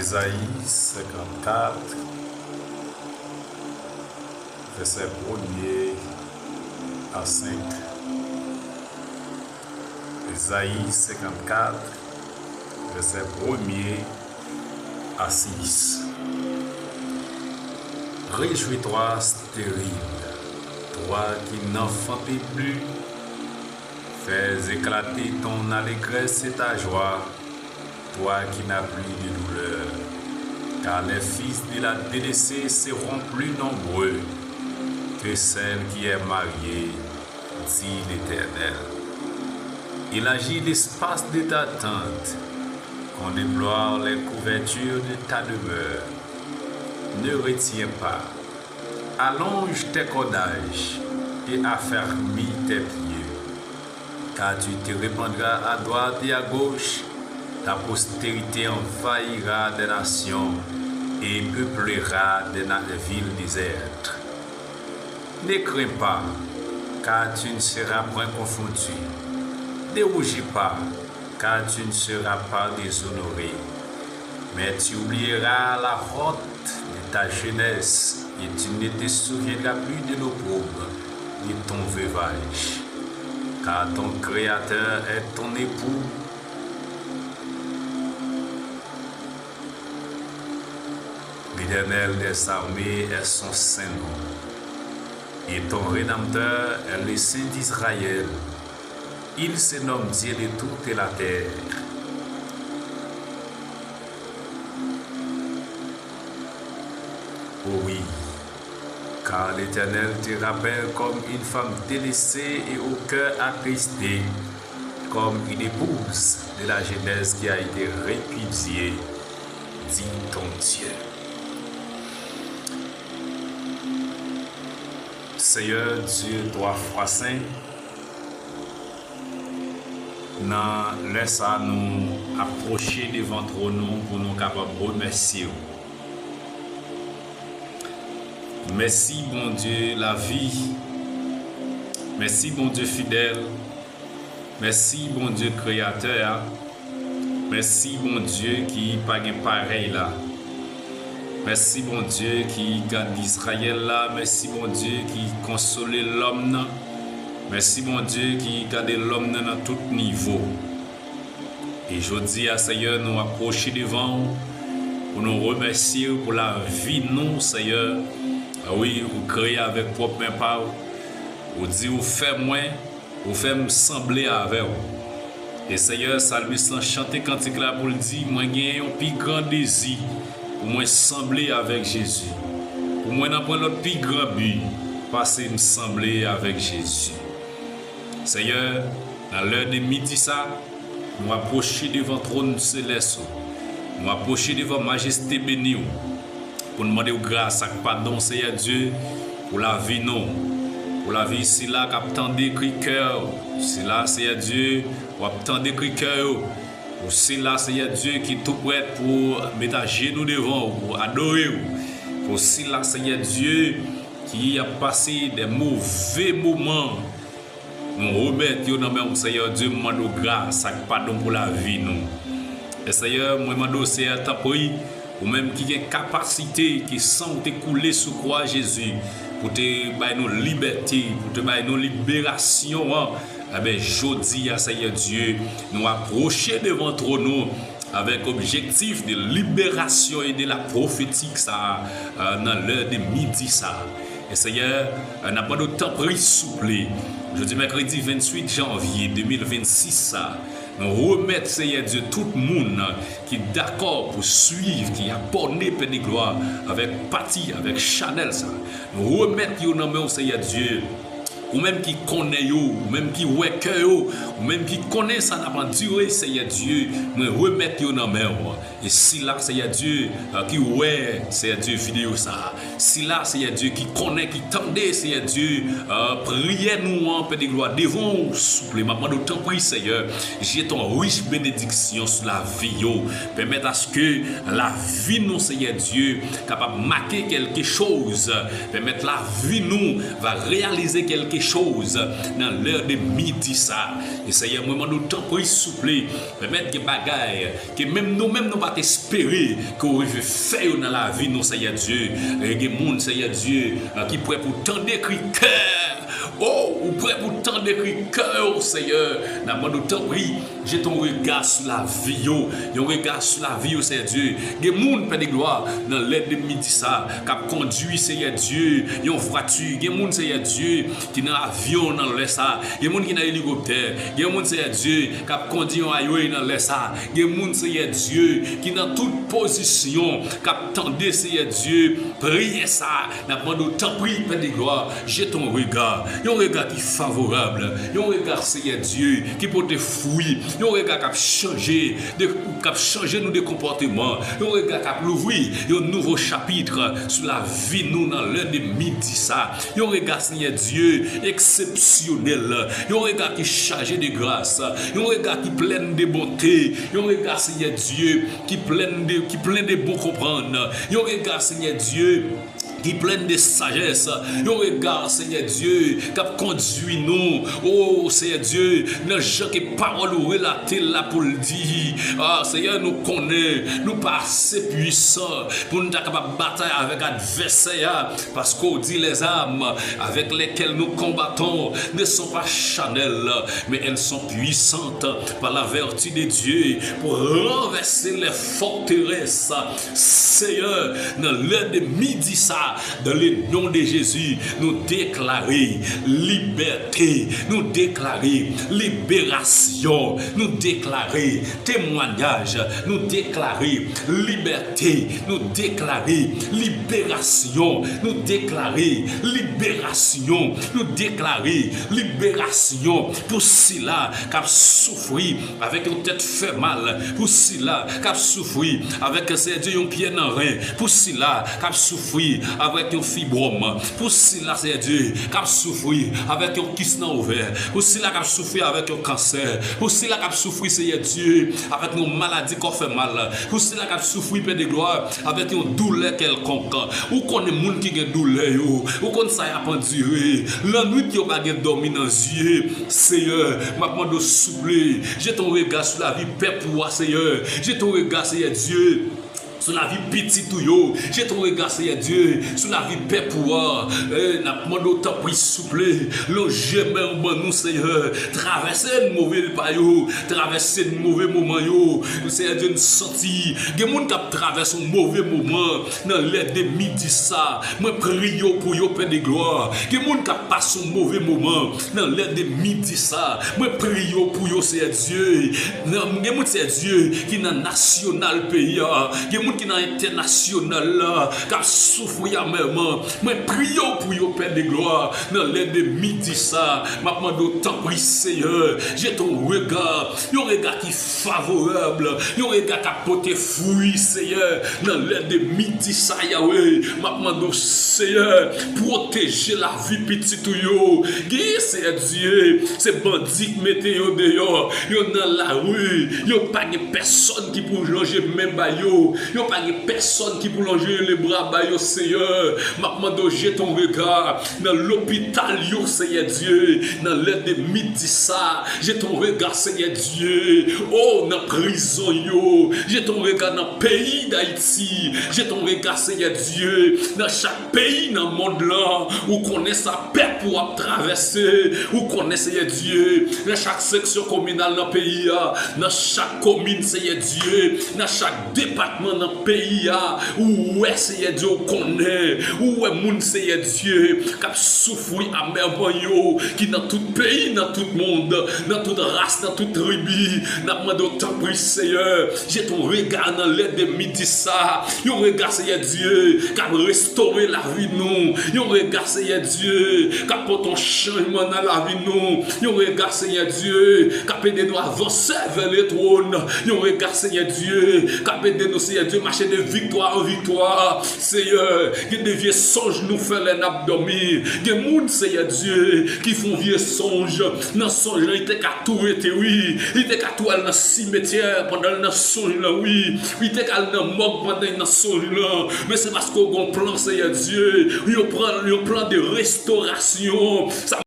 Ésaïe 54, verset 1er à 5. Ésaïe 54, verset 1er à 6. Réjouis-toi, stérile, toi qui n'enfantais plus, fais éclater ton allégresse et ta joie, toi qui n'as plus de douleur, car les fils de la délaissée seront plus nombreux que celle qui est mariée, dit l'Éternel. Il agit l'espace de ta tente, qu'on déploie les couvertures de ta demeure. Ne retiens pas, allonge tes cordages et affermis tes pieds, car tu te répandras à droite et à gauche. Ta postérité envahira des nations et peuplera des villes désertes. Ne crains pas, car tu ne seras point confondu. Ne rougis pas, car tu ne seras pas déshonoré. Mais tu oublieras la honte de ta jeunesse et tu ne te souviendras plus de l'opprobre de ton veuvage. Car ton Créateur est ton époux. L'Éternel des armées est son saint nom, et ton Rédempteur est le Saint d'Israël. Il se nomme Dieu de toute la terre. Oh oui, car l'Éternel te rappelle comme une femme délaissée et au cœur attristé, comme une épouse de la jeunesse qui a été répudiée, dit ton Dieu. Seigneur Dieu, toi, foi saint, laisse à nous approcher devant nous pour nous capables de remercier. Merci, bon Dieu, la vie. Merci, bon Dieu fidèle. Merci, bon Dieu créateur. Merci, bon Dieu qui pas pareil là. Merci, bon Dieu, qui garde Israël là. Merci, bon Dieu, qui console l'homme là. Merci, bon Dieu, qui garde l'homme dans tout niveau. Et je dis à Seigneur, nous approcher devant pour nous remercier pour la vie, nous, Seigneur. Ah oui, vous créez avec propre main par vous dites, vous faites moins, vous faites me sembler avec vous. Et Seigneur, salue sans chanter cantique là pour le dire, moi j'ai un plus grand désir. Pour moi sembler avec Jésus. Pour moi n'apprendre l'autre plus grand but, passer me sembler avec Jésus. Seigneur, dans l'heure de midi ça, nous approcher devant le trône céleste. Nous approcher devant majesté bénie. Pour nous demander grâce et pardon, Seigneur Dieu, pour la vie non. Pour la vie ici là, qui attendait cri cœur. C'est là, Seigneur Dieu, qui attendait cri cœur. C'est là, Seigneur Dieu, qui est tout prêt pour mettre à genoux devant, pour adorer. C'est là, Seigneur Dieu, qui a passé des mauvais moments. Nous remettons dans le Seigneur Dieu, nous demandons grâce et pardon pour la vie. Nous. Et Seigneur, moi, je demande, Seigneur, t'as pris, ou même qui a une capacité, qui sent couler sous croix Jésus, pour te donner nos libertés, pour te donner nos libérations. Je dis à Seigneur Dieu, nous approcher devant nous avec objectif de libération et de la prophétique ça, dans l'heure de midi. Ça. Et Seigneur, on n'a pas de temps pris souple. Je dis mercredi 28 janvier 2026. Ça. Nous remettons, Seigneur Dieu, tout le monde qui est d'accord pour suivre, qui a abonné Père de gloire avec Patty, avec Chanel. Ça. Nous remettons nos mains, Seigneur Dieu. Ou même qui connaît ou même qui ouais cœur ou même qui connaît ça n'a pas duré, Seigneur Dieu, me remettre dans main. Et si là, Seigneur Dieu, qui ouais, Seigneur Dieu, vidéo ça. Si là, Seigneur Dieu, qui connaît, qui tendait, Seigneur Dieu, priez nous en paix de gloire devant souple. Maintenant, d'autant prie, Seigneur, j'ai ton riche bénédiction sur la vie. Permettre à ce que la vie nous, Seigneur Dieu, capable de marquer quelque chose. Permettre la vie nous va réaliser quelque choses dans l'heure de midi ça. Et Seigneur, moi, nous temps pour souple, permettre que bagaille, que même nous-mêmes nous pas espérer qu'on veut faire dans la vie, nous, Seigneur Dieu. Et des gens, Seigneur Dieu, qui prêt pour tant d'écrire cœur. Oh, ou prêt pour tant d'écrire cœur, Seigneur. N'a pas d'autant pris, j'ai ton regard sur la vie, un regard sur la vie, Seigneur Dieu. Des gens, Père de gloire, dans l'aide de midi ça, qui a conduit, Seigneur Dieu, une voiture. Des gens, Seigneur Dieu, qui dans l'avion, dans l'air ça. Des gens qui dans l'hélicoptère. Des gens, Seigneur Dieu, qui a conduit un highway dans l'air ça. Des gens, Seigneur Dieu, qui dans toute position, qui a tendu, Seigneur Dieu, prier ça. N'a pas d'autant pris, Père de gloire, j'ai ton regard. Un regard qui est favorable, un regard, Seigneur Dieu, qui peut te fouiller, un regard qui a changé, nous de comportement, un regard qui a ouvert un nouveau chapitre sur la vie, nous, dans l'heure de midi, ça. Un regard, Seigneur Dieu, exceptionnel, un regard qui est chargé de grâce, un regard qui est plein de bonté, un regard, Seigneur Dieu, qui est plein de bon comprendre, un regard, Seigneur Dieu, qui plein de sagesse, un regard, Seigneur Dieu, qui a conduit nous, oh Seigneur Dieu, dans gens qui parole ou relater là pour le dire, ah Seigneur, nous connaît, nous pas assez puissants pour nous capables de batailler avec l'adversaire, parce qu'on dit les armes avec lesquelles nous combattons ne sont pas charnelles, mais elles sont puissantes par la vertu de Dieu pour renverser les forteresses. Seigneur, dans l'heure de midi ça, dans le nom de Jésus, nous déclarer liberté, nous déclarer libération, nous déclarer témoignage, nous déclarer liberté, nous déclarer libération, nous déclarer libération, nous déclarer libération pour ceux-là qui ont souffert avec une tête fait mal, pour ceux-là qui ont souffert avec un pied dans le rein, pour ceux-là qui ont souffert avec un fibrome, pour ceux-là, c'est Dieu, qui a souffert avec un kiss ouvert, pour ceux-là qui a souffert avec un cancer, pour ceux-là qui a souffert, c'est Dieu, avec une maladie qui fait mal, pour ceux-là qui a souffert, Père de gloire, avec une douleur quelconque, ou qu'on est monde qui a une douleur, ou qu'on ça a pas duré, la nuit qui a pas dormi dans les yeux, Seigneur, m'a demandé de souffler, j'ai ton regard sur la vie, Père pour Seigneur, j'ai ton regard, Seigneur Dieu, sur la vie petite ou yo, j'ai ton regard, Seigneur Dieu, sur la vie paix pour n'a demandé autant pour souffler, le jamais en nous, Seigneur, traverser un mauvais pas yo, traverser un mauvais moment yo, Seigneur Dieu nous sorti, des gens qui traversent un mauvais moment dans l'aide de midi ça, moi prie pour yo Père de gloire, des gens qui passent un mauvais moment dans l'aide de midi ça, moi prie pour yo Seigneur Dieu, des gens Seigneur Dieu qui dans national pays, des gens qui dans international là, qui a souffert même, mais prions pour yo Père de gloire dans l'aide de midi ça, m'a demandé autant pour Seigneur, j'ai ton regard, un regard qui est favorable, un regard qui a porté fruit Seigneur dans l'aide de midi ça Yahweh, m'a demandé Seigneur protéger la vie petite yo, Seigneur Dieu, ces bandits qui mettent yo dehors, yo dans la rue, yo pas de personne qui pour longer même ba yo pas de personne qui pour longer les bras ba yo Seigneur, m'a demandé j'ai ton regard dans l'hôpital yo Seigneur Dieu, dans l'aide de midi ça, j'ai ton regard Seigneur Dieu, oh dans prison yo, j'ai ton regard dans le pays d'Haïti, j'ai ton regard Seigneur Dieu, dans chaque pays dans le monde là, où connaît sa paix pour traverser, où connaît Seigneur Dieu, dans chaque section communale dans le pays, dans chaque commune Seigneur Dieu, dans chaque département dans le pays, où est Seigneur Dieu connaît, où est moun Seigneur Dieu, qui a souffert à merveilleux, qui dans tout pays, dans tout monde, dans toute race, dans toute tribu, n'a demandé autant pour Seigneur, j'ai ton regard dans l'aide de midi ça, un regard Seigneur Dieu, qui a restauré la vie nous, un regard Seigneur Dieu, qui apporte un changement dans la vie nous, un regard Seigneur Dieu, qui a aidé nous à avancer vers le trône, un regard Seigneur Dieu, qui a aidé nous Seigneur Dieu, marcher de victoire en victoire, Seigneur, qui des vieux songes nous fait les nappes dormir, des gens Seigneur Dieu, qui font vieux songes, dans songe il était qu'à tout été oui, il était qu'à tout aller dans le cimetière pendant le songe là oui, il était qu'à aller dans le morgue pendant le songe là, mais c'est parce qu'on a un plan Seigneur Dieu, il y a un plan de restauration.